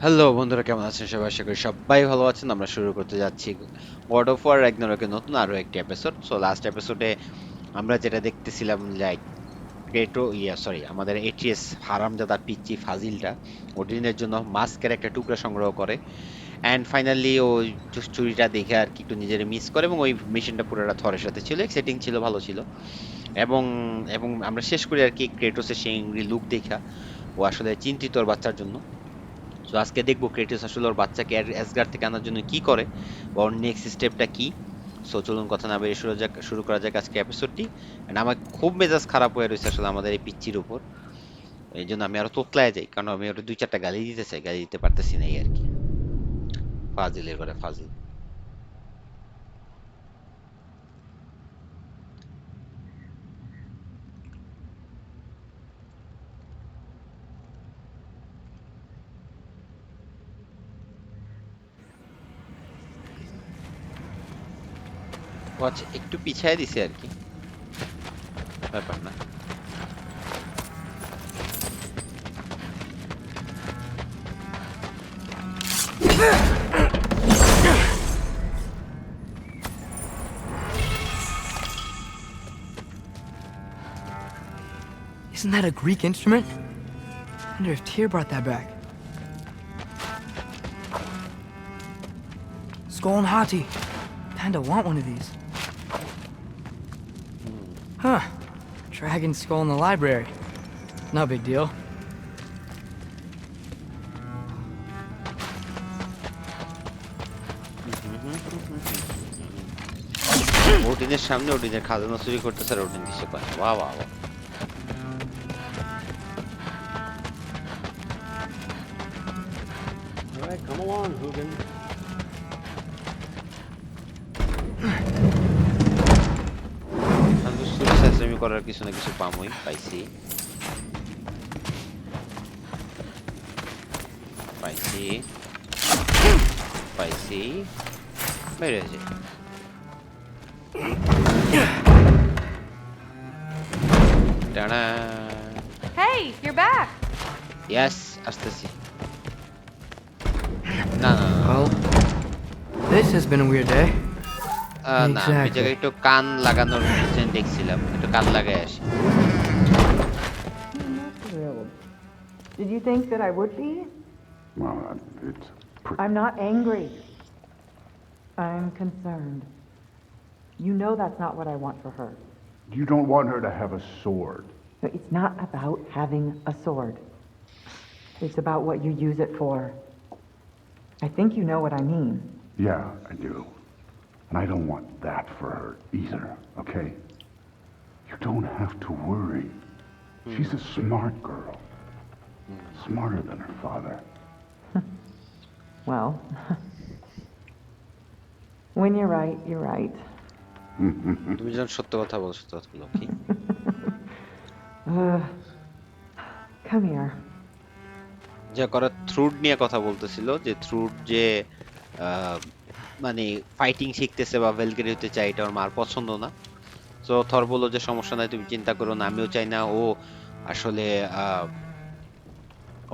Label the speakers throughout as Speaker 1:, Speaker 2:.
Speaker 1: Hello বন্ধুরা, কেমন আছেন সবাই? আশা করি সবাই ভালো আছেন। আমরা শুরু করতে যাচ্ছি গড অফ ওয়ার র্যাগনারকের নতুন আরো একটি এপিসোড। সো লাস্ট এপিসোডে আমরা যেটা দেখতেছিলাম, লাইক আমাদের এটিএস হারামজাদা পিচ্চি ফাজিলটা ওডিনের জন্য মাস্কের একটা টুকরা সংগ্রহ করে, অ্যান্ড ফাইনালি ওই চুরিটা দেখে আর কি একটু নিজের মিস করে, এবং ওই মিশনটা পুরোটা থরের সাথে ছিল, সেটিং ছিল, ভালো ছিল। এবং এবং আমরা শেষ করি আর কি ক্রেটোসের সেই লুক দেখা। ও আসলে চিন্তিত ওর বাচ্চার জন্য। তো আজকে দেখবো ক্রেটোস আসলে ওর বাচ্চাকে অ্যাসগার্ড থেকে আনার জন্য কি করে, বা ওর নেক্সট স্টেপটা কি। সো চলুন কথা না বেরিয়ে শুরু করা যাক আজকে এপিসোডটি। এন্ড আমার খুব মেজাজ খারাপ হয়ে রয়েছে আসলে আমাদের এই পিচ্চির উপর। এই জন্য আমি আরো তোতলায় যাই, কারণ আমি ওটা দুই চারটা গালি দিতে চাই, গালি দিতে পারতেছি না এই আর কি। ফাজিলের ঘরে ফাজিল। ও আচ্ছা, একটু পিছায় দিছে আর কি, ব্যাপার না।
Speaker 2: Isn't that a Greek instrument? I wonder if Tyr brought that back. Skull and Hati. Kinda want one of these. Huh. Dragon skull in the library. No big deal.
Speaker 1: ওডিনের সামনে ওডিনের খাজানা চুরি করতেছে আর ওডিন কিছু পায়, বাহ বাহ বাহ।
Speaker 3: All right, come along, Hugin.
Speaker 1: আমি তো চুরি চাচরামি করার কিছু না কিছু পামই, পাইছি পাইছি পাইছি, বেড়ে যায়। টানা।
Speaker 4: Hey, you're back.
Speaker 1: ইয়াস, আসতেছি। না না না,
Speaker 2: Well, this has been a weird day.
Speaker 1: না, আমি
Speaker 2: Exactly.
Speaker 1: জায়গায় একটু কান লাগানোর জন্য দেখছিলাম, একটু কান লাগাই আসি।
Speaker 5: Thrilled. Did you think that I would be?
Speaker 3: Well, it's
Speaker 5: I'm not angry. I'm concerned. You know that's not what I want for her.
Speaker 3: You don't want her to have a sword.
Speaker 5: No, it's not about having a sword. It's about what you use it for. I think you know what I mean.
Speaker 3: Yeah, I do. And I don't want that for her either, okay? You don't have to worry. She's a smart girl. Smarter than her father.
Speaker 5: Well, when you're right, you're right.
Speaker 1: তুমি যখন সত্য কথা বলো, সত্য কথা বলো কি?
Speaker 5: Come here.
Speaker 1: যা করার থ্রুড নিয়ে কথা বলতেছিল, যে থ্রুড যে মানে ফাইটিং শিখতেছে বা ভেলগেরি হতে চায়, এটা ওর মার পছন্দ না। তো থর বললো যে সমস্যা নাই, তুমি চিন্তা করো না, আমিও চাই না ও আসলে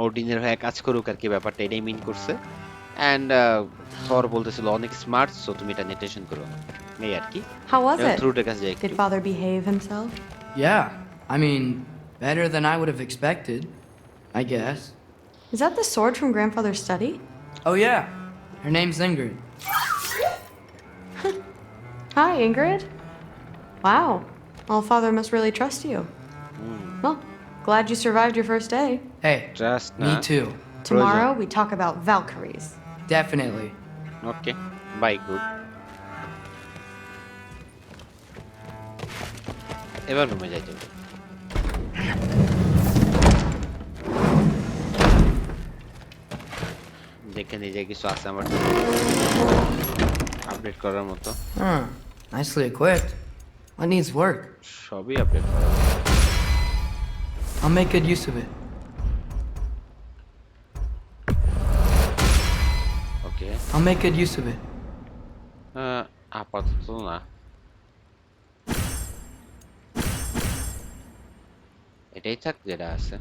Speaker 1: ওডিনের হয়ে কাজ করুক আর কি, ব্যাপারটা এটাই মিন করছে। অ্যান্ড থর বলতেছিল অনেক স্মার্ট, সো তুমি এটা নিয়ে টেনশন করো না, এই আর কি।
Speaker 4: How was it?
Speaker 1: থ্রুডের কাছে যাই।
Speaker 4: Did father behave himself?
Speaker 2: Yeah, I mean, better than I would have expected, I guess.
Speaker 4: Is that the sword from grandfather's study?
Speaker 2: Oh yeah, her name's Ingrid.
Speaker 4: Hi, Ingrid. Wow. Well, father must really trust you. Well, glad you survived your first day.
Speaker 2: Hey,
Speaker 1: Just
Speaker 2: me
Speaker 1: not.
Speaker 2: too.
Speaker 4: Tomorrow we talk about Valkyries.
Speaker 2: Definitely.
Speaker 1: Okay, bye, good. এবার রুমে যাইতে হবে। দেখে নিজে কিছু আছে আমার update করার মতো।
Speaker 2: Huh, nicely equipped. What needs work?
Speaker 1: সবই আপডেট করা।
Speaker 2: I'll make good use of it.
Speaker 1: Okay,
Speaker 2: I'll make good use of it.
Speaker 1: আপাতত না, এটাই থাক যেটা আছে।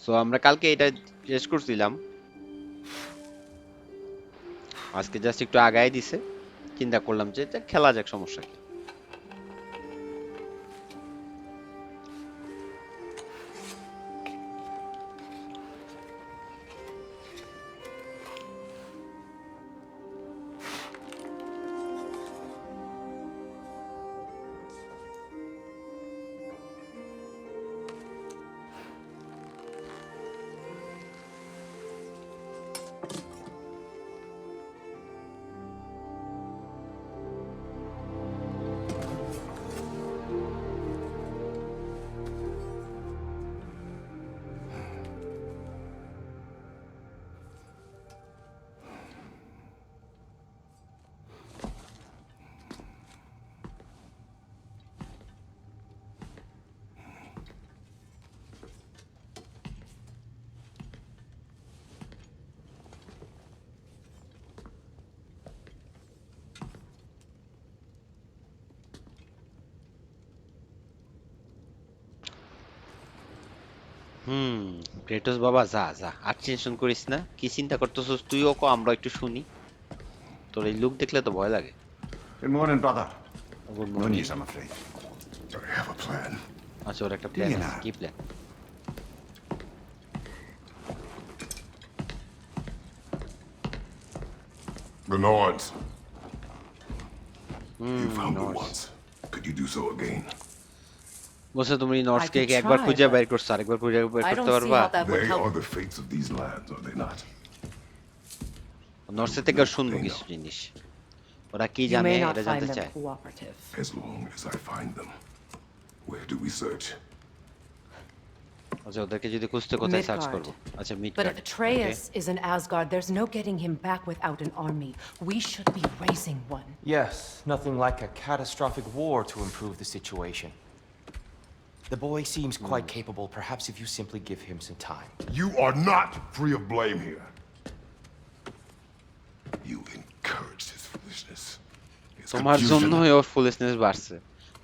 Speaker 1: সো আমরা কালকে এটা শেষ করছিলাম, আজকে জাস্ট একটু আগায় দিছে, চিন্তা করলাম যে এটা খেলা যাক, সমস্যা কি। ক্রেটোস বাবা, যা যা, আর টেনশন করিস না। কি চিন্তা করতেছিস তুইও কো, আমরা একটু শুনি। তোর এই লুক দেখলে তো ভয় লাগে।
Speaker 6: Good morning, brother.
Speaker 1: Good
Speaker 6: No
Speaker 1: morning.
Speaker 6: news, I'm afraid. I have a plan.
Speaker 1: আচ্ছা, ওর একটা প্ল্যান
Speaker 6: you
Speaker 1: আছে।
Speaker 6: know?
Speaker 1: কি plan?
Speaker 7: The Norns.
Speaker 6: You found them
Speaker 1: Norns.
Speaker 6: once. Could you do so again?
Speaker 1: বলছে তুমি নর্সকে
Speaker 8: could
Speaker 1: একবার
Speaker 8: try,
Speaker 1: খুঁজে
Speaker 8: but
Speaker 1: বের করছো, আরেকবার খুঁজে বের
Speaker 8: I
Speaker 1: করতে
Speaker 8: don't see
Speaker 1: পারবা?
Speaker 8: how that would
Speaker 6: They
Speaker 8: help.
Speaker 6: are the fates of these lands, are they not?
Speaker 1: নর্সের থেকে শুনবো কিছু জিনিস, ওরা কি
Speaker 8: You
Speaker 1: জানে
Speaker 8: may not
Speaker 1: এটা
Speaker 8: find
Speaker 1: জানতে
Speaker 8: them
Speaker 1: চায়।
Speaker 8: cooperative.
Speaker 6: As long as I find them. Where do we search?
Speaker 1: আচ্ছা, ওদেরকে যদি খুঁজতে কোথায় সার্চ
Speaker 8: Midgard.
Speaker 1: করবো? আচ্ছা,
Speaker 8: But
Speaker 1: মিডগার্ড।
Speaker 8: if Atreus is in Asgard, there's no getting him back without an army. We should be raising one.
Speaker 9: Yes, nothing like a catastrophic war to improve the situation. The boy seems quite capable. Perhaps if you simply give him some time.
Speaker 7: You are not free of blame here.
Speaker 6: You encouraged his foolishness. His
Speaker 1: তোমার
Speaker 6: confusion.
Speaker 1: জন্যই ওর fullness বাড়ছে,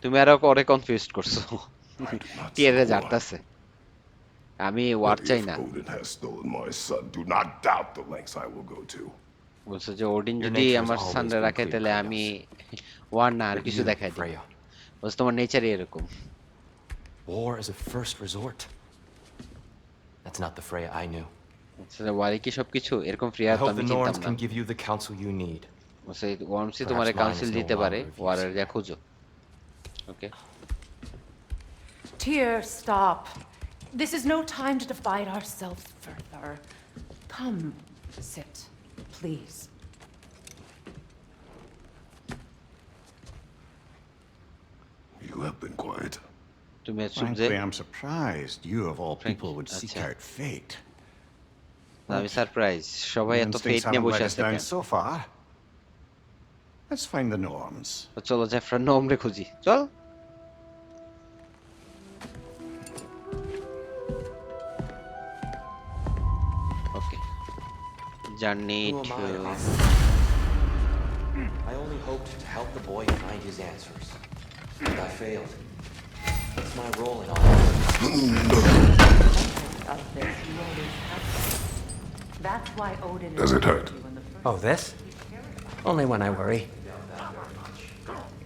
Speaker 1: তুমি আরো ওরে confuse করছো।
Speaker 6: I do not
Speaker 1: টিয়ারে
Speaker 6: support.
Speaker 1: জারতাছে, আমি war
Speaker 6: But
Speaker 1: চাই
Speaker 6: if
Speaker 1: না।
Speaker 6: Odin has stolen my son, do not doubt the lengths I will go to.
Speaker 1: বলছে যে ওডিন
Speaker 9: Your
Speaker 1: যদি
Speaker 9: nature has
Speaker 1: আমার
Speaker 9: always
Speaker 1: সামনে
Speaker 9: been
Speaker 1: রাখে
Speaker 9: clear,
Speaker 1: তাহলে
Speaker 9: Kratos.
Speaker 1: আমি ওয়ার না আর
Speaker 9: But
Speaker 1: কিছু
Speaker 9: you,
Speaker 1: দেখাই দিই।
Speaker 9: Freya,
Speaker 1: বলছে তোমার নেচারই এরকম।
Speaker 9: war is a first resort. That's not the Freya I knew.
Speaker 1: বলছে যে ওয়ারে কি সবকিছু এরকম ফ্রিয়া
Speaker 9: I
Speaker 1: তো
Speaker 9: hope
Speaker 1: আমি
Speaker 9: the
Speaker 1: চিনতাম
Speaker 9: Norns
Speaker 1: না।
Speaker 9: can give you the counsel you need.
Speaker 1: বলছে ওয়ার্মসি
Speaker 9: Perhaps
Speaker 1: তোমার
Speaker 9: mine
Speaker 1: কাউন্সিল
Speaker 9: is no
Speaker 1: দিতে পারে,
Speaker 9: longer of
Speaker 1: ওয়ারের
Speaker 9: use.
Speaker 1: যা খুঁজো। ওকে,
Speaker 8: Tyr, stop. This is no time to divide ourselves further. Come, sit, please.
Speaker 6: You have been quiet.
Speaker 1: তুমি চুপ যে।
Speaker 6: Frankly, I'm surprised you of all
Speaker 1: Frank,
Speaker 6: people would seek
Speaker 1: আচ্ছা।
Speaker 6: out fate.
Speaker 1: আমি surprise, সবাই
Speaker 6: Your
Speaker 1: এত
Speaker 6: instincts
Speaker 1: ফেট নিয়ে
Speaker 6: haven't
Speaker 1: বসে
Speaker 6: let us
Speaker 1: আছে
Speaker 6: down
Speaker 1: কেন?
Speaker 6: so far. Let's find the Norns.
Speaker 1: তো চলো জ্যাফরান নোমরে খুঁজি, চল। Okay, journey
Speaker 9: Who am
Speaker 1: to.
Speaker 9: I? I only hoped to help the boy find his answers, and I failed. That's my role in all this.
Speaker 5: Of this, you always have been. That's why Odin
Speaker 6: Does it hurt?
Speaker 5: you in the first.
Speaker 10: Oh, this? Only when I worry.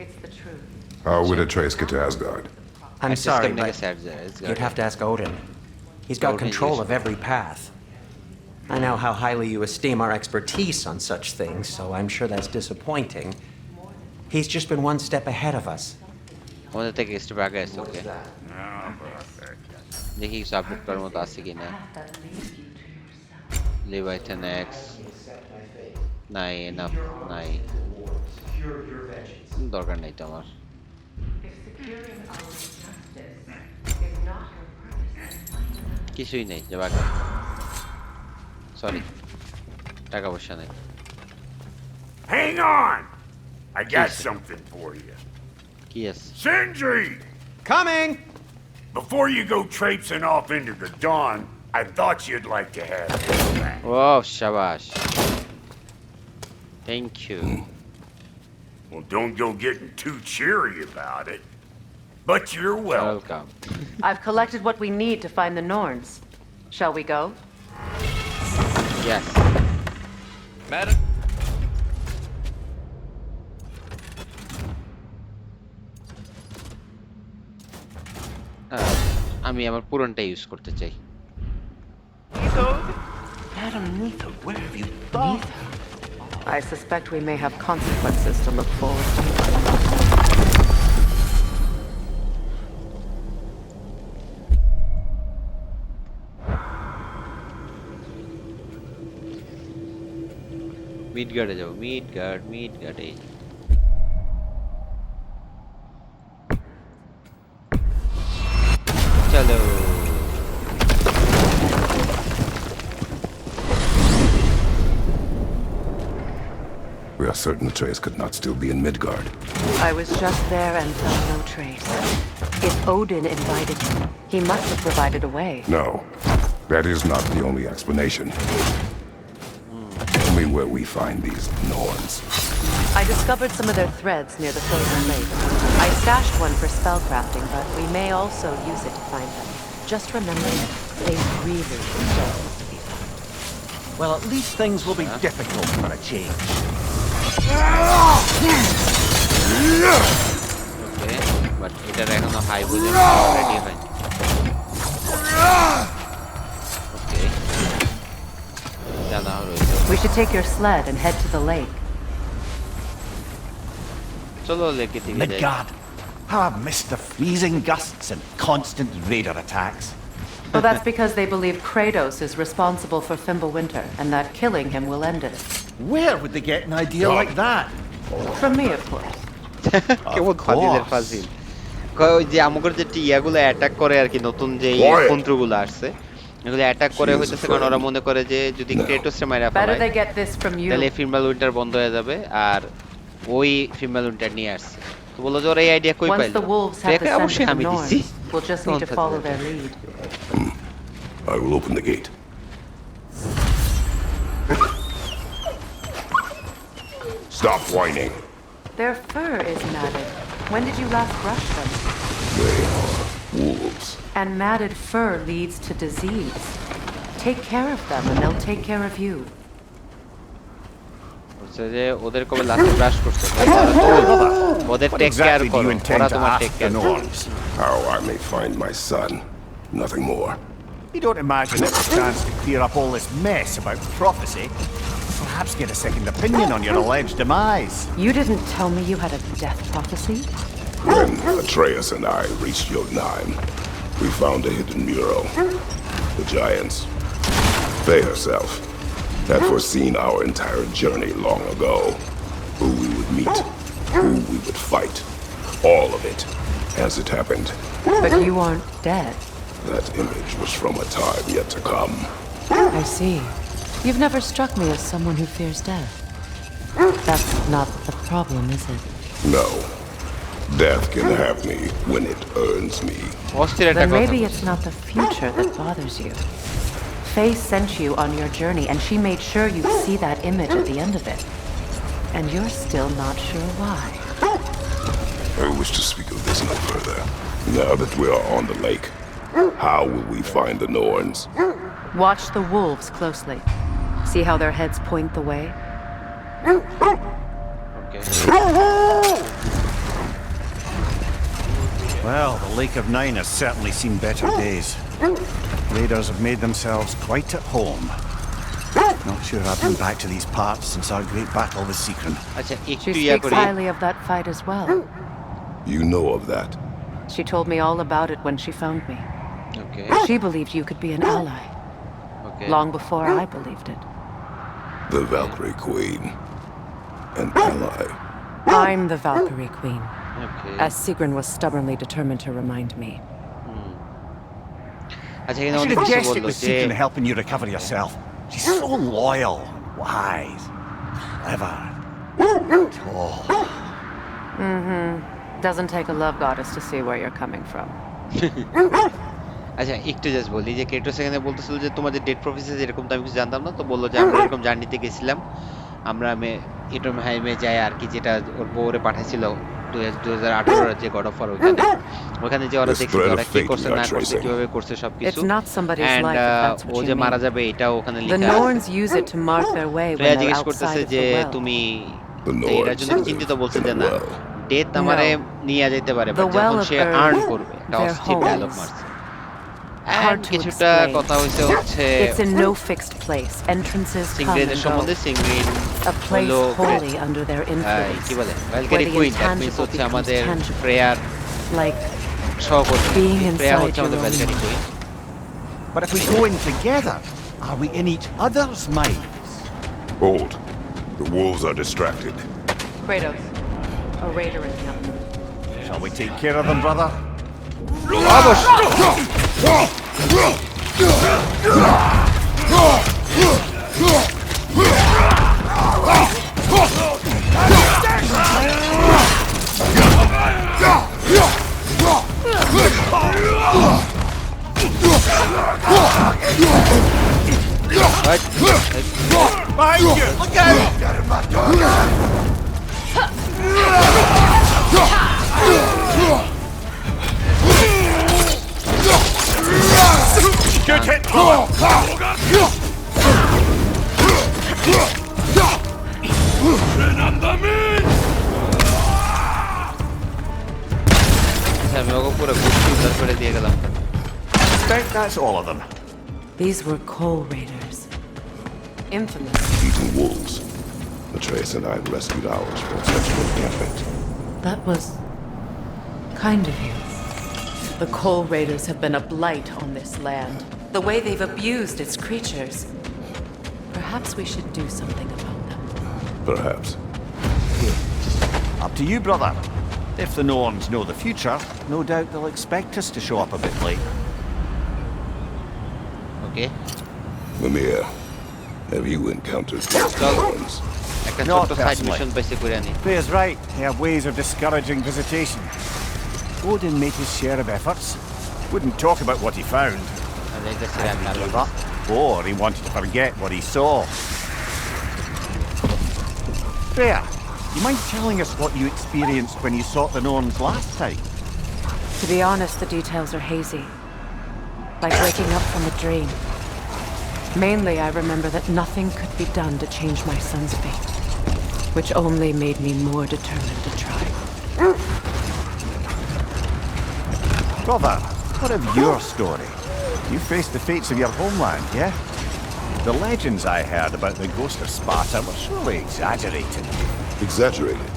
Speaker 5: It's the truth.
Speaker 6: How would Atreus get to Asgard?
Speaker 10: I'm
Speaker 1: Access
Speaker 10: sorry,
Speaker 1: কেমনে
Speaker 10: but
Speaker 1: গেছে Asgard?
Speaker 10: you'd have to ask Odin. He's got
Speaker 1: Odin
Speaker 10: control
Speaker 1: is-
Speaker 10: of every path. I know how highly you esteem our expertise on such things, so I'm sure that's disappointing. He's just been one step ahead of us.
Speaker 1: আমাদের থেকে step আগে আছে। ওকে, দেখি কিছু update করার মতো আছে কিনা। Leviathan X নাই, এনাফ নাই, দরকার নেই তো আমার। কিছুই নেই, যে বাকি সরি, টাকা পয়সা নেই।
Speaker 7: Hang on! I got something for you.
Speaker 1: কি আছে?
Speaker 7: Sindri!
Speaker 10: Coming!
Speaker 7: Before you go traipsing off into the dawn, I thought you'd like to have this back.
Speaker 1: ও শাবাশ, thank you.
Speaker 7: Well, don't go getting too cheery about it. But you're welcome.
Speaker 1: Welcome.
Speaker 8: I've collected what we need to find the Norns. Shall we go?
Speaker 1: Yes.
Speaker 11: Madam.
Speaker 1: আমি আমার পুরনটা use করতে চাই।
Speaker 11: Madam Nitho, where have you gone?
Speaker 8: I suspect we may have consequences to look forward to.
Speaker 1: মিডগার্ডে যাবো, মিডগার্ডে। চলো।
Speaker 6: We are certain Atreus could not still be in Midgard.
Speaker 8: I was just there and found no trace. If Odin invited you, he must have provided a way.
Speaker 6: No, that is not the only explanation. Tell me where we find these Norns.
Speaker 8: I discovered some of their threads near the frozen lake. I stashed one for spellcrafting, but we may also use it to find them. Just remember, they really don't want to be found.
Speaker 11: Well, at least things will be difficult for a change.
Speaker 1: Okay, but এটার এখনো high বুঝে ready হয়নি। ওকে, জানা হয়েছে।
Speaker 8: We should take your sled and head to the lake.
Speaker 1: চলো লেকে দিকে যাই।
Speaker 11: Midgard. How I've missed the freezing gusts and constant raider attacks.
Speaker 8: Well, that's because they believe Kratos is responsible for Fimbulwinter, and that killing him will end it.
Speaker 11: Where would they get an idea like that?
Speaker 8: From me, of course.
Speaker 1: কেমন ফাজিলের ফাজিল। ওই যে আমাদের যে টিয়াগুলো attack করে আর কি, নতুন যে মন্ত্রগুলো আসছে এগুলো অ্যাটাক করে হইতেছে, কারণ ওরা মনে করে যে যদি ক্রেটোসে মাইরা
Speaker 8: Better
Speaker 1: ফেলায়
Speaker 8: they get this from you.
Speaker 1: তাহলে ফিমেল উইন্টার বন্ধ হয়ে যাবে, আর ওই ফিমেল উইন্টার নিয়ে আসছে। তো বললো যে ওরা এই আইডিয়া কই
Speaker 8: Once
Speaker 1: পাইলো?
Speaker 8: the wolves have the
Speaker 1: দেখে
Speaker 8: scent
Speaker 1: অবশ্যই
Speaker 8: of the
Speaker 1: আমি দিছি।
Speaker 8: Norns, we'll just need to follow their lead.
Speaker 6: I will open the gate. Stop whining.
Speaker 8: Their fur is matted. When did you last brush them?
Speaker 6: They are wolves.
Speaker 8: And matted fur leads to disease. Take care of them, and they'll take care of you.
Speaker 1: বলছে যে ওদের কবে last brush করছে, ওদের
Speaker 7: What
Speaker 1: take care
Speaker 7: exactly do
Speaker 1: করো,
Speaker 7: you intend
Speaker 1: ওরা
Speaker 7: to
Speaker 1: তোমার
Speaker 7: ask
Speaker 1: take
Speaker 7: the
Speaker 1: care করো।
Speaker 7: Norns?
Speaker 6: How I may find my son. Nothing more.
Speaker 7: You don't imagine it's a chance to clear up all this mess about prophecy? Perhaps get a second opinion on your alleged demise.
Speaker 8: You didn't tell me you had a death prophecy?
Speaker 6: When Atreus and I reached Jotunheim, we found a hidden mural. The giants, they herself, had foreseen our entire journey long ago. Who we would meet, who we would fight, all of it, as it happened.
Speaker 8: But you aren't dead.
Speaker 6: That image was from a time yet to come.
Speaker 8: I see. You've never struck me as someone who fears death. That's not the problem, is it?
Speaker 6: No. Death can have me when it earns me.
Speaker 1: অস্থির একটা
Speaker 8: Then
Speaker 1: কথা
Speaker 8: maybe
Speaker 1: বলছে।
Speaker 8: it's not the future that bothers you. Faye sent you on your journey, and she made sure you'd see that image at the end of it. And you're still not sure why.
Speaker 6: I wish to speak of this no further. Now that we are on the lake, how will we find the Norns?
Speaker 8: Watch the wolves closely. See how their heads point the way?
Speaker 1: Okay,
Speaker 7: Well, the Lake of Nine has certainly seen better days. Raiders have made themselves quite at home. Not sure I've been back to these parts since our great battle with Seekron.
Speaker 1: আচ্ছা
Speaker 8: She
Speaker 1: একটু ইয়া
Speaker 8: speaks
Speaker 1: করি।
Speaker 8: highly of that fight as well.
Speaker 6: You know of that.
Speaker 8: She told me all about it when she found me.
Speaker 1: Okay,
Speaker 8: She believed you could be an ally,
Speaker 1: okay.
Speaker 8: long before I believed it.
Speaker 6: The Valkyrie Queen. An ally.
Speaker 8: I'm the Valkyrie Queen,
Speaker 1: okay.
Speaker 8: as Sigrun was stubbornly determined to remind me.
Speaker 1: আচ্ছা
Speaker 7: I
Speaker 1: এখানে
Speaker 7: should
Speaker 1: অনেক
Speaker 7: have
Speaker 1: কিছু
Speaker 7: guessed it
Speaker 1: বললো
Speaker 7: was
Speaker 1: যে
Speaker 7: Seekron helping you recover yourself. She's so loyal, wise, clever, tall.
Speaker 8: Doesn't take a love goddess to see where you're coming from.
Speaker 1: আচ্ছা একটু just বলি যে ক্রেটোস এখানে বলতেছিল যে তোমাদের ডেট প্রফেসিস এরকম তো আমি কিছু জানতাম না, তো বললো যে আমরা এরকম জার্নিতে গেছিলাম, আমরা ইটমহাইমে যাই আর কি, যেটা ওর বউরে পাঠাইছিল 2018 যে গড অফ ওয়ার ওখানে যে ওরা
Speaker 6: This
Speaker 1: দেখছি
Speaker 6: thread of
Speaker 1: ওরা কি
Speaker 6: fate
Speaker 1: করছে
Speaker 6: you are
Speaker 1: না করছে
Speaker 6: tracing.
Speaker 1: কিভাবে করছে সবকিছু
Speaker 8: It's not somebody's
Speaker 1: end
Speaker 8: life, if that's
Speaker 1: ও
Speaker 8: what
Speaker 1: যে
Speaker 8: you
Speaker 1: মারা
Speaker 8: mean.
Speaker 1: যাবে এটাও ওখানে
Speaker 8: The
Speaker 1: লেখা আছে
Speaker 8: Norns use it to mark their way when
Speaker 1: Freya
Speaker 8: they're
Speaker 1: জিজ্ঞেস করতেছে
Speaker 8: outside of
Speaker 1: যে
Speaker 8: the well.
Speaker 1: তুমি
Speaker 6: The
Speaker 1: এটার
Speaker 6: Norns
Speaker 1: জন্য কি চিন্তিত
Speaker 6: live
Speaker 1: বলছে
Speaker 6: in
Speaker 1: যে
Speaker 6: a
Speaker 1: না
Speaker 6: well.
Speaker 1: ডেথ আমারে
Speaker 8: No.
Speaker 1: নিয়ে যেতে পারে
Speaker 8: The
Speaker 1: বাট যখন
Speaker 8: well of
Speaker 1: say
Speaker 8: earth,
Speaker 1: earn করবে এটা
Speaker 8: their
Speaker 1: অস্থির ডায়লগ
Speaker 8: homes.
Speaker 1: মারছে
Speaker 8: Hard
Speaker 1: And
Speaker 8: to
Speaker 1: কিছুটা
Speaker 8: explain.
Speaker 1: কথা হইছে হচ্ছে
Speaker 8: It's in no fixed place. Entrances come
Speaker 1: সিংগ্রেদের
Speaker 8: and
Speaker 1: সম্বন্ধে
Speaker 8: go.
Speaker 1: সিংগ্রিন
Speaker 8: A place
Speaker 1: হলো
Speaker 8: wholly under their influence.
Speaker 1: কি বলে
Speaker 8: where
Speaker 1: Valkyrie
Speaker 8: the
Speaker 1: queen that means
Speaker 8: intangible
Speaker 1: হচ্ছে
Speaker 8: becomes
Speaker 1: আমাদের
Speaker 8: tangible.
Speaker 1: ফ্রেয়ার
Speaker 8: Like
Speaker 1: সহকর্মী
Speaker 8: being
Speaker 1: ফ্রেয়া
Speaker 8: inside
Speaker 1: হচ্ছে আমাদের
Speaker 8: your own
Speaker 1: Valkyrie
Speaker 8: mind.
Speaker 1: Queen
Speaker 11: But if we go in together, are we in each other's minds?
Speaker 6: Hold. The wolves are distracted.
Speaker 8: Kratos, a raider encampment.
Speaker 11: Shall we take care of them, brother?
Speaker 7: Good hit,
Speaker 1: আমি ওকে পুরো গুচ্ছি উদ্ধার করে দিয়ে গেলাম
Speaker 11: Expect that's all of them.
Speaker 8: These were coal raiders. Infamous.
Speaker 6: Eating wolves. Atreus and I rescued ours from such an encampment.
Speaker 8: That was kind of you. The coal raiders have been a blight on this land. The way they've abused its creatures. Perhaps we should do something about them.
Speaker 6: Perhaps.
Speaker 11: Up to you, brother. If the Norns know the future, no doubt they'll expect us to show up a bit late.
Speaker 1: Okay
Speaker 6: Mimir, have you encountered these
Speaker 1: চল
Speaker 6: Norns?
Speaker 1: একটা
Speaker 11: Not
Speaker 1: ছোট্ট side
Speaker 11: personally.
Speaker 1: Mission পাইছে করে আনি
Speaker 11: Freya's right. They have ways of discouraging visitation. Odin made his share of efforts. Wouldn't talk about what he found.
Speaker 1: যাইতেছি
Speaker 11: He
Speaker 1: রান্নার
Speaker 11: gave up, or he wanted to forget what he saw. Freya, you mind telling us what you experienced when you sought the Norns last time?
Speaker 8: To be honest, the details are hazy. Like waking up from a dream. Mainly, I remember that nothing could be done to change my son's fate, which only made me more determined to try.
Speaker 11: Brother, what of your story? You faced the fates of your homeland, yeah? The legends I heard about the Ghost of Sparta were surely exaggerated.
Speaker 6: Exaggerated.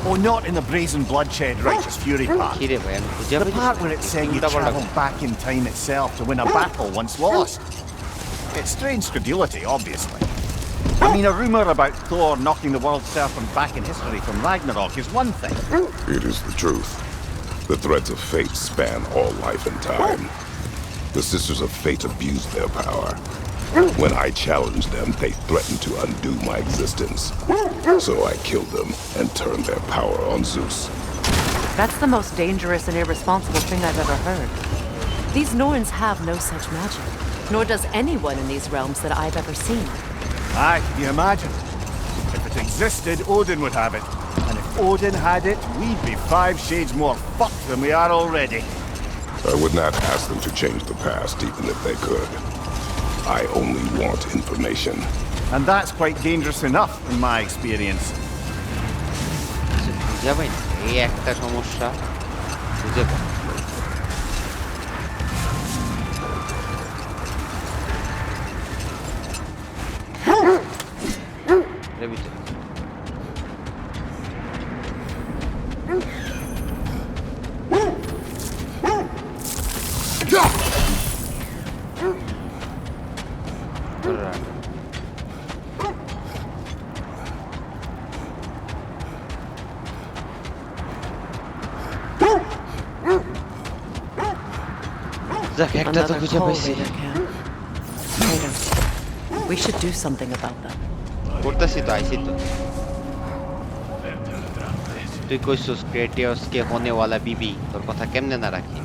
Speaker 11: Oh, not in the brazen bloodshed righteous fury part.
Speaker 1: কি রে ভাই আমি খুঁজে
Speaker 11: The part where it's saying you travel back in time itself to win a battle once lost. It's strange credulity, obviously. I mean, a rumour about Thor knocking the world serpent back in history from Ragnarök is one thing.
Speaker 6: It is the truth. The threads of fate span all life and time. The Sisters of Fate abused their power. When I challenged them, they threatened to undo my existence. So I killed them and turned their power on Zeus.
Speaker 8: That's the most dangerous and irresponsible thing I've ever heard. These Norns have no such magic, nor does anyone in these realms that I've ever seen.
Speaker 11: Aye, can you imagine? If it existed, Odin would have it. And if Odin had it, we'd be 5 shades more fucked than we are already.
Speaker 6: I would not ask them to change the past, even if they could. I only want information.
Speaker 11: And that's quite dangerous enough, in my experience.
Speaker 1: খুঁজে পাই না এই একটা সমস্যা খুঁজে পাই এর ভিতরে ধরে রাখ। যাক একটা তো
Speaker 8: Another
Speaker 1: খুঁজে
Speaker 8: coal
Speaker 1: পাইছি
Speaker 8: raider camp. Kratos, we should do something about them.
Speaker 1: করতেছি তো আইছি তো তুই কইছিস ক্রেটিয়াস কে होने वाला बीबी তোর কথা কেমনে না রাখি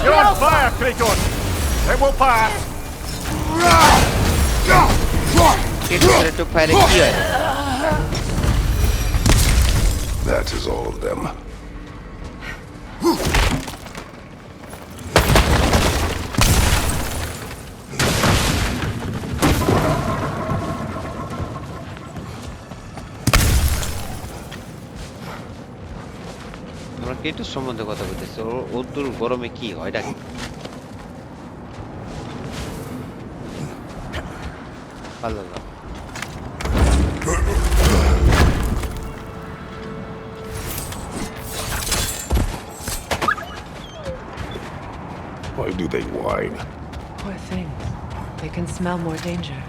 Speaker 11: You're on fire, Kratos! It will pass!
Speaker 6: That is all of them.
Speaker 1: আমরা কেটুর সম্বন্ধে কথা বলতেছি ওর দূর গরমে কি হয় এটা ভালো লাগলো
Speaker 6: Why do they whine?
Speaker 8: Poor things. They can smell more danger.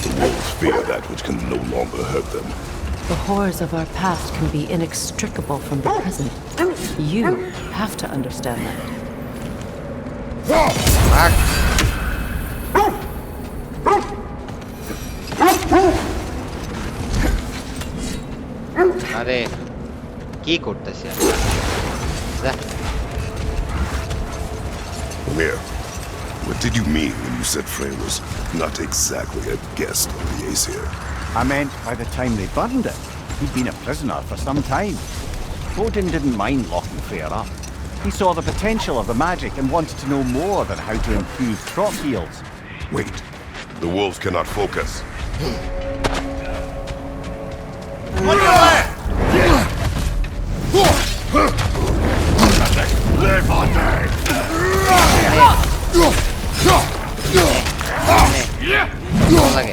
Speaker 6: The wolves fear that which can no longer hurt them.
Speaker 8: The horrors of our past can be inextricable from the present. You have to understand that.
Speaker 1: আরে কি করতেছি
Speaker 6: Amir, what did you mean when you said Freya was not exactly a guest of the Aesir?
Speaker 11: I meant by the time they burned it, he'd been a prisoner for some time. Odin didn't mind locking Freya up. He saw the potential of the magic and wanted to know more than how to improve crop yields.
Speaker 6: Wait, the wolves cannot focus.
Speaker 11: On your left! Leviathan!
Speaker 1: লাগে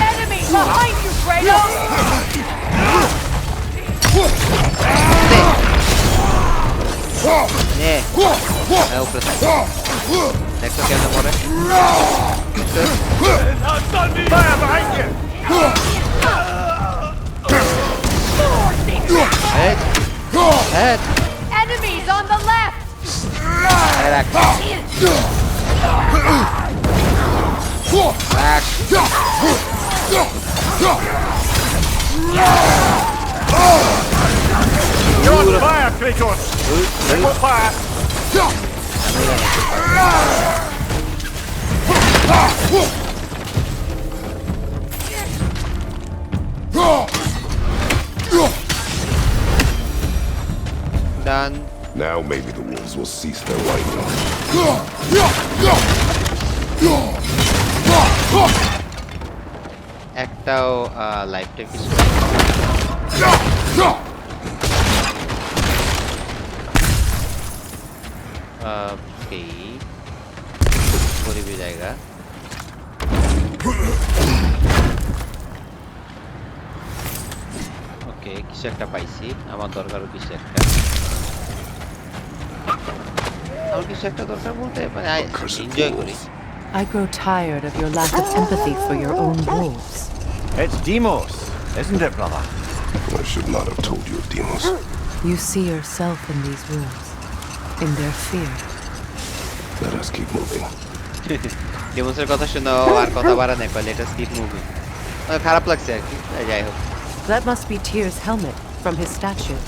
Speaker 12: Enemy behind you, Kratos!
Speaker 1: দেখো কেমন পড়ে
Speaker 11: Fire behind you!
Speaker 12: Enemies on the left!
Speaker 11: You're on fire, Kratos! It will pass!
Speaker 1: Done.
Speaker 6: Now maybe the wolves will cease their whining.
Speaker 1: একটাও লাইফটা কিছু গরিবী জায়গা ওকে কিছু একটা পাইছি আমার দরকারও কিছু একটা আমার কিছু একটা দরকার বলতে মানে এনজয় করি
Speaker 8: I grow tired of your lack of empathy for your own wolves.
Speaker 11: It's Demos, isn't it, brother?
Speaker 6: I should not have told you of Demos.
Speaker 8: You see yourself in these wolves, in their fear.
Speaker 6: Let us keep moving.
Speaker 1: ডেমোসের কথা শুনো আর কথা বাড়া নাই let us keep moving খারাপ লাগছে আর কি যাই হোক
Speaker 8: That must be Tyr's helmet from his statue.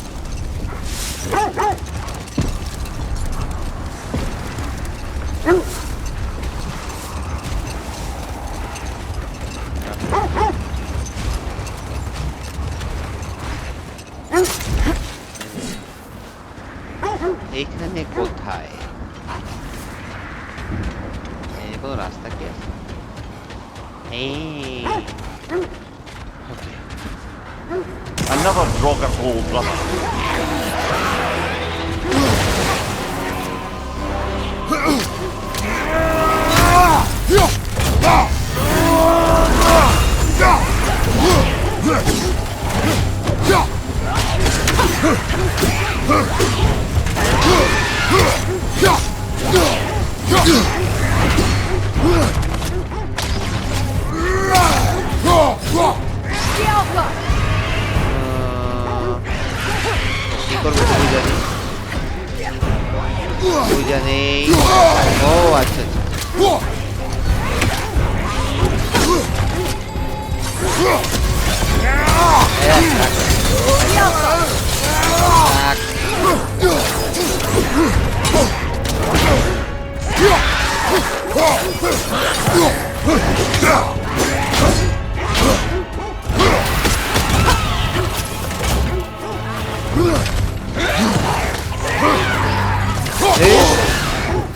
Speaker 1: এইখানে কোথায় কোনো রাস্তা কি আছে
Speaker 11: Another Draugr hole, brother.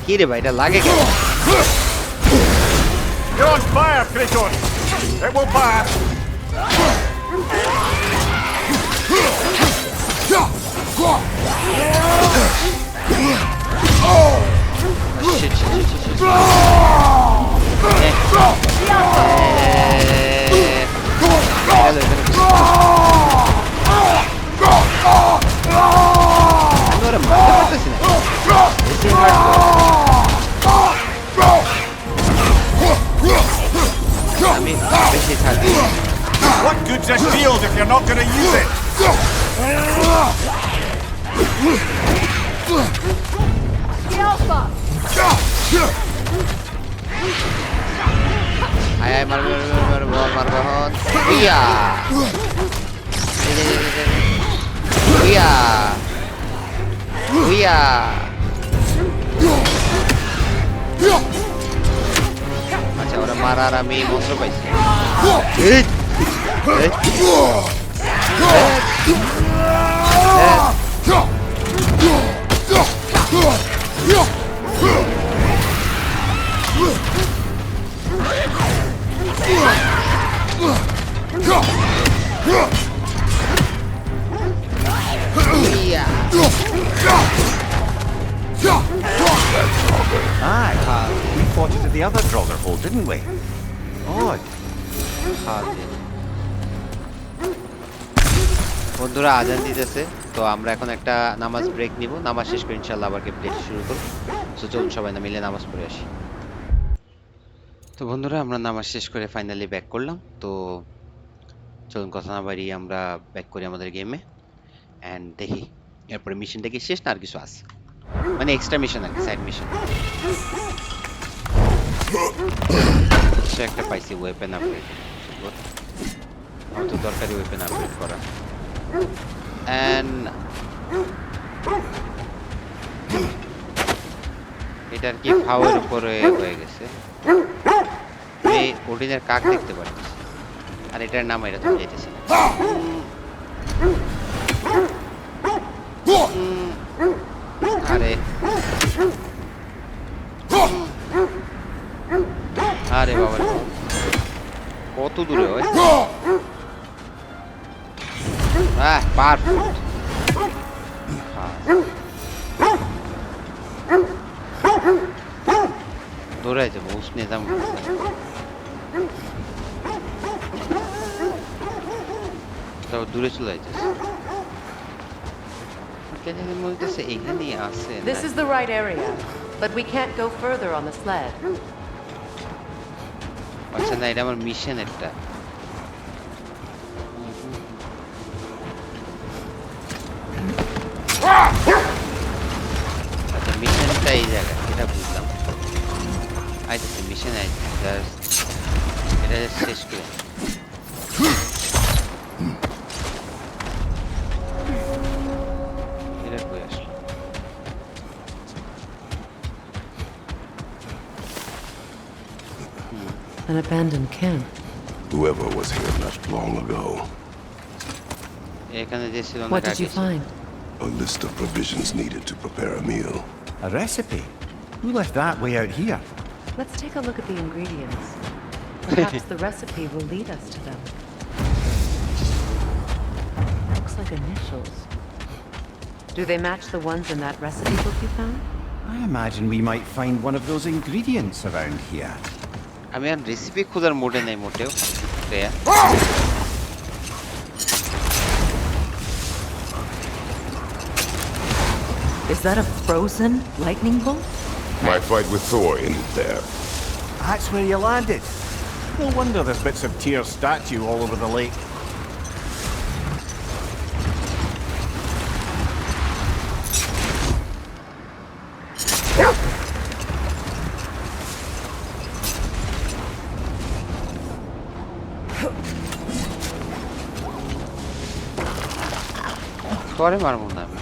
Speaker 1: কি রে ভাই এটা লাগে কেন?
Speaker 11: You're on fire, Kratos! It will pass!
Speaker 1: Shit, shit, shit, shit, shit. Allora, ma che fate se
Speaker 11: What good's a shield if you're not gonna use it?
Speaker 12: The Alpha!
Speaker 1: Ay, mar Iya. Iya. Iya. আচ্ছা ওরা মারার আমি মন্ত্র পাইছি
Speaker 7: Aye, we fought it at the other Draugr hole, didn't we? Odd.
Speaker 1: বন্ধুরা আজান দিতেছে তো আমরা এখন একটা নামাজ ব্রেক নিব নামাজ শেষ করে ইনশাআল্লাহ আবার গেম প্লে শুরু করব সো চলুন সবাই মিলে নামাজ পড়ে আসি তো বন্ধুরা আমরা নামাজ শেষ করে ফাইনালি ব্যাক করলাম তো চলুন কথা না বাড়িয়ে আমরা ব্যাক করি আমাদের গেমে এন্ড দেখি এরপরে মিশনটা কি শেষ না আর কিছু আছে মানে এক্সট্রা মিশন আর সাইড মিশন একটা পাইছি ওয়েপন আপগ্রেড আমার তো দরকারি ওয়েপন আপগ্রেড করা এন্ড এটার কি পাওয়ার উপরে হয়ে গেছে এই ওডিনের কাক দেখতে পাচ্ছি আর এটার নাম এটা তো যাইতেছি আরে আরে বাবা কত দূরে হয় পারফেক্ট দৌড়াই যাবো উষ্ণে যাবো দূরে চলে যাচ্ছে এখানেই আছে
Speaker 8: This is the right area, but we can't go further on the sled.
Speaker 1: আচ্ছা না এটা আমার মিশন একটা আচ্ছা মিশনটা এই জায়গা এটা বুঝলাম আচ্ছা মিশন এটা শেষ করে এটা কই আসলো
Speaker 8: An abandoned camp.
Speaker 6: Whoever was here left long ago.
Speaker 8: What did you find?
Speaker 6: A list of provisions needed to prepare a meal.
Speaker 7: A recipe? Who left that way out here?
Speaker 8: Let's take a look at the ingredients. Perhaps the recipe will lead us to them. Looks like initials. Do they match the ones in that recipe book you found?
Speaker 7: I imagine we might find one of those ingredients around here.
Speaker 1: আমি আর recipe খোঁজার মোডে নাই মোটেও Freya.
Speaker 5: Is that a frozen lightning bolt?
Speaker 6: My fight with Thor ended there.
Speaker 7: That's where you landed. No wonder there's bits of Tyr's statue all over the lake.
Speaker 1: Thor মারবো না আমি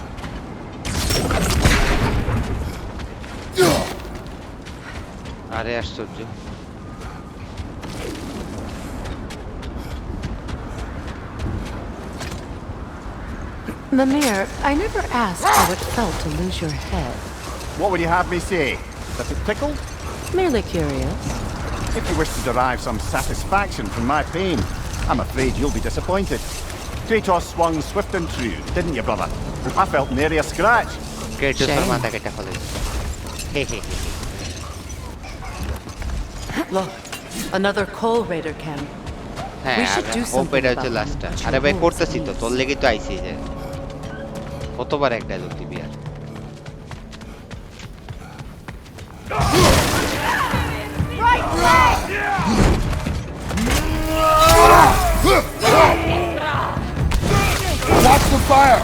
Speaker 1: আরে আশ্চর্য।
Speaker 8: Mimir, I never asked how it felt to lose your head.
Speaker 11: What would you have me say? That it tickled?
Speaker 8: Merely curious.
Speaker 11: If you wish to derive some satisfaction from my pain, I'm afraid you'll be disappointed. Kratos swung swift and true, didn't you, brother? I felt nary a scratch.
Speaker 1: ক্রেটোসের মাথা কেটে ফেলে। হে হে হে।
Speaker 8: Look, another coal raider camp.
Speaker 1: হ্যাঁ,
Speaker 8: We should do
Speaker 1: hope
Speaker 8: something
Speaker 1: এটা হচ্ছে
Speaker 8: about
Speaker 1: লাস্টটা।
Speaker 8: them.
Speaker 1: আরে ভাই করতেছি তো, তোর লেগেই তো আইছি যে। কতবার এক ডায়লগ দিবি আর?
Speaker 3: Watch the fire!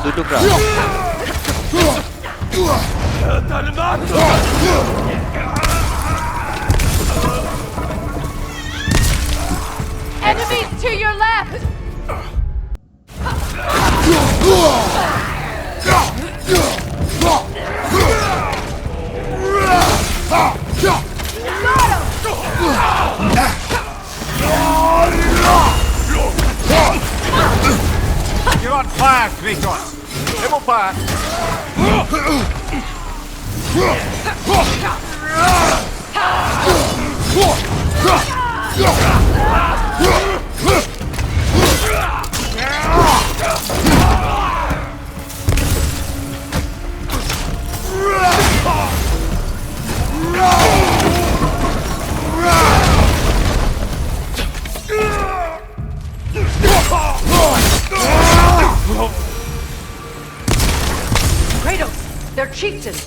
Speaker 1: দুই টুকরা।
Speaker 12: Enemies to your left!
Speaker 11: You're on fire, Kratos. It will pass.
Speaker 8: Kratos, they're chieftain.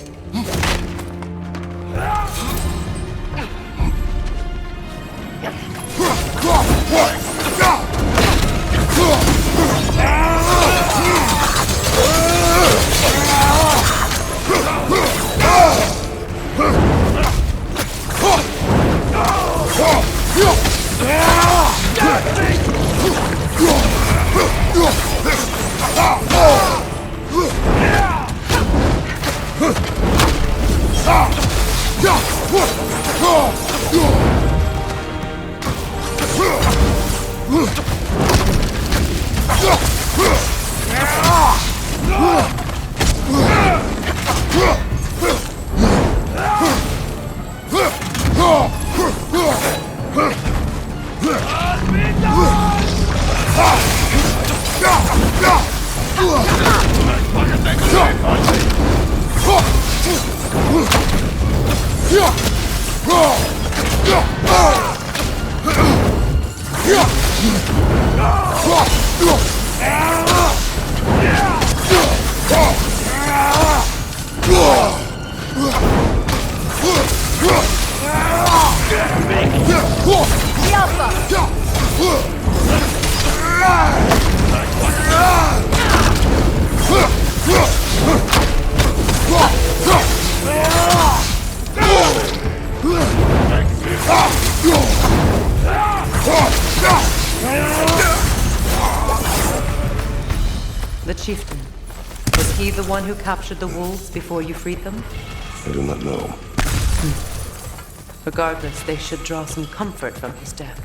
Speaker 8: The chieftain. Was he the one who captured the wolves before you freed them?
Speaker 6: I do not know.
Speaker 8: Regardless, they should draw some comfort from his death.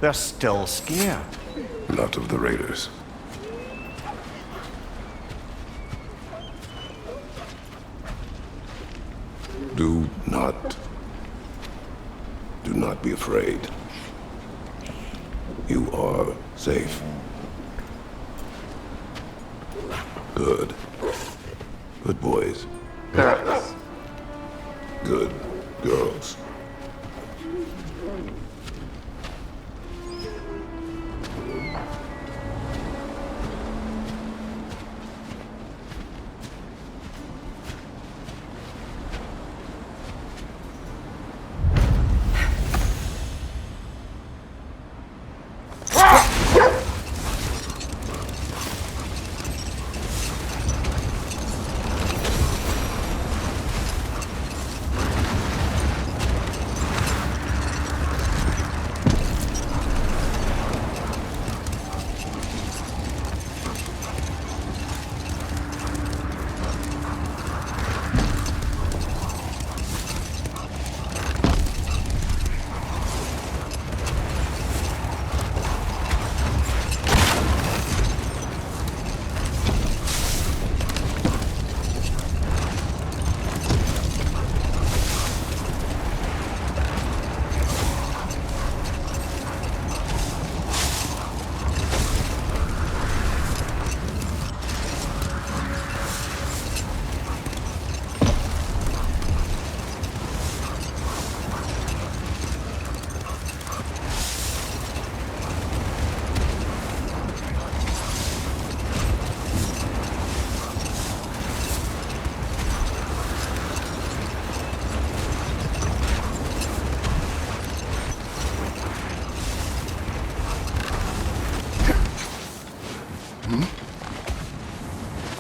Speaker 11: They're still scared.
Speaker 6: Not of the raiders. Do not be afraid. You are safe. Good. Good boys.
Speaker 5: Girls.
Speaker 6: Good girls.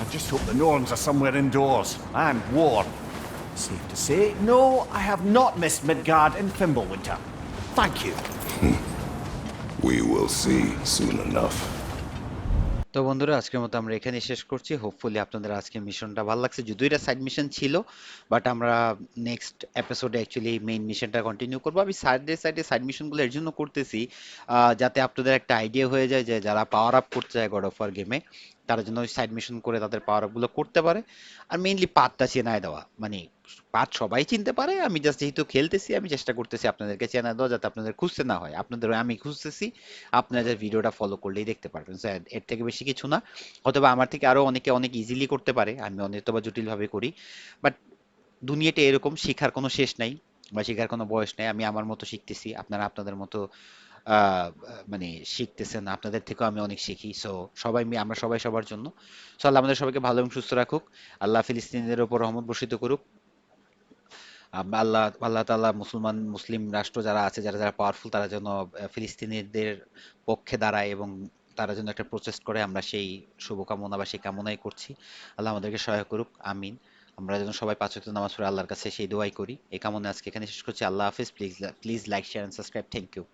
Speaker 11: I just hope the Norns are somewhere indoors. I'm warm. Safe to say, no, I have not missed Midgard in Fimbulwinter. Thank you.
Speaker 6: We will see soon enough.
Speaker 1: তো বন্ধুরা আজকের মতো আমরা এখানে শেষ করছি। Hopefully আপনাদের আজকের মিশনটা ভালো লাগছে, যদিও এটা সাইড মিশন ছিল, বাট আমরা নেক্সট এপিসোডে অ্যাকচুয়ালি মেইন মিশনটা কন্টিনিউ করবো। আমি সাইডে সাইড মিশনগুলো এর জন্য করতেছি যাতে আপনাদের একটা আইডিয়া হয়ে যায় যে যারা পাওয়ার আপ করতে চায় গড অফ ওয়ার গেমে, তারা যেন ওই সাইড মিশন করে তাদের পাওয়ার আপগুলো করতে পারে। আর মেইনলি পাথটা চেনায় দেওয়া, মানে পাথ সবাই চিনতে পারে, আমি জাস্ট যেহেতু খেলতেছি আমি চেষ্টা করতেছি আপনাদেরকে চেনা দেওয়া, যাতে আপনাদের খুঁজতে না হয়। আপনাদের আমি খুঁজতেছি, আপনারা যে ভিডিওটা ফলো করলেই দেখতে পারবেন। So, এর থেকে বেশি কিছু না। অথবা আমার থেকে আরো অনেকে অনেক ইজিলি করতে পারে, আমি অনেকটা জটিল ভাবে করি, বাট দুনিয়াটা এরকম, শিখার কোনো শেষ নাই বা শিখার কোনো বয়স নাই। আমি আমার মতো শিখতেছি, আপনারা আপনাদের মতো মানে শিখতেছেন, আপনাদের থেকেও আমি অনেক শিখি। সো সবাই আমরা সবাই সবার জন্য। সো আল্লাহ আমাদের সবাইকে ভালো এবং সুস্থ রাখুক। আল্লাহ ফিলিস্তিনিদের উপর রহমত বর্ষিত করুক। আল্লাহ আল্লাহ তাআলা মুসলিম রাষ্ট্র যারা আছে, যারা যারা পাওয়ারফুল, তারা যেন ফিলিস্তিনিদের পক্ষে দাঁড়ায় এবং তারা যেন একটা প্রচেষ্ট করে, আমরা সেই শুভকামনা বা সেই কামনাই করছি। আল্লাহ আমাদেরকে সহায় করুক, আমিন। আমরা যেন সবাই ৫ ওয়াক্ত নামাজ পড়ে আল্লাহর কাছে সেই দোয়াই করি। এই কামনা আজকে এখানে শেষ করছি। আল্লাহ হাফেজ। Please like, share and subscribe. Thank you.